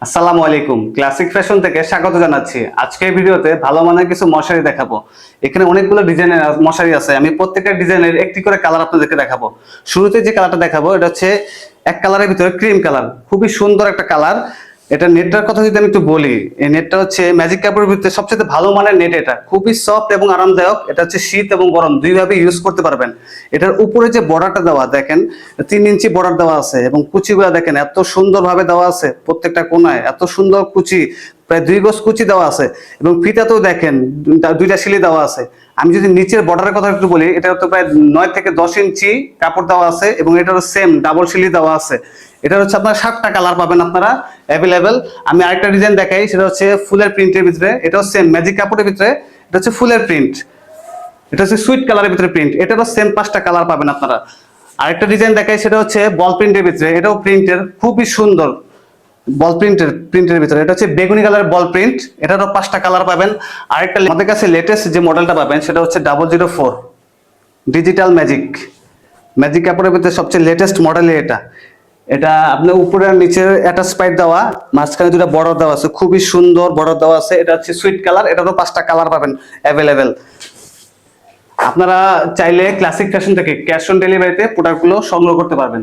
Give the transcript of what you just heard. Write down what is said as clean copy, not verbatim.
আসসালামু আলাইকুম, classic fashion থেকে স্বাগত জানাচ্ছি। আজকের ভিডিওতে ভালো মানের কিছু মশারি দেখাবো। এখানে অনেকগুলো ডিজাইনের মশারি আছে। আমি প্রত্যেকটা ডিজাইনের একটি করে কালার আপনাদেরকে দেখাবো। শুরুতে যে কালারটা দেখাবো এটা হচ্ছে এক কালারের ভিতরে ক্রিম কালার, খুবই সুন্দর একটা কালার। এটা নেটটার কথা যদি আমি একটু বলি, এই নেটটা হচ্ছে ম্যাজিক কাপড়ের ভিতরে সবচেয়ে ভালো মানের নেট। এটা খুবই সফট এবং আরামদায়ক। এটা হচ্ছে শীত এবং গরম দুইভাবে ইউজ করতে পারবেন। এটার উপরে যে বর্ডারটা দেওয়া দেখেন, 3 ইঞ্চি বর্ডার দেওয়া আছে এবং কুচিগুলো দেখেন এত সুন্দরভাবে দেওয়া আছে। প্রত্যেকটা কোনায় এত সুন্দর কুচি, প্রায় 2 গজ কুচি দেওয়া আছে এবং ফিতাতেও দেখেন দুইটা সিলি দেওয়া আছে। আমি যদি নিচের বর্ডারের কথা একটু বলি, এটা তো প্রায় 9 থেকে 10 ইঞ্চি কাপড় দেওয়া আছে এবং এটারও সেম ডাবল সিলি দেওয়া আছে। এটা হচ্ছে আপনার 7টা কালার পাবেন আপনারা অ্যাভেলেবেল। আমি আরেকটা ডিজাইন দেখাই, সেটা হচ্ছে ফুলের প্রিন্টের ভিতরে। এটাও সেম ম্যাজিক কাপড়ের ভিতরে। এটা হচ্ছে ফুলের প্রিন্ট, এটা হচ্ছে সুইট কালারের ভিতরে প্রিন্ট। এটারও সেম 5টা কালার পাবেন আপনারা। আরেকটা ডিজাইন দেখাই, সেটা হচ্ছে বল প্রিন্টের ভিতরে। এটাও প্রিন্টের খুবই সুন্দর, বল প্রিন্টের ভিতরে। এটা হচ্ছে বেগুনি কালার বল প্রিন্ট। এটারও 5টা কালার পাবেন। আরেকটা আমাদের কাছে লেটেস্ট যে মডেলটা পাবেন সেটা হচ্ছে 004 ডিজিটাল ম্যাজিক। ম্যাজিক কাপড়ের ভিতরে সবচেয়ে লেটেস্ট মডেল এটা। এটা আপনার উপরে আর নিচে অ্যাটাচ পাইপ দেওয়া, মাঝখানে দুটো বর্ডার দেওয়া আছে, খুবই সুন্দর বর্ডার দেওয়া আছে। এটা হচ্ছে সুইট কালার। এটারও 5টা কালার পাবেন অ্যাভেলেবেল। আপনারা চাইলে ক্লাসিক ফ্যাশন থেকে ক্যাশ অন ডেলিভারিতে প্রোডাক্টগুলো সংগ্রহ করতে পারবেন।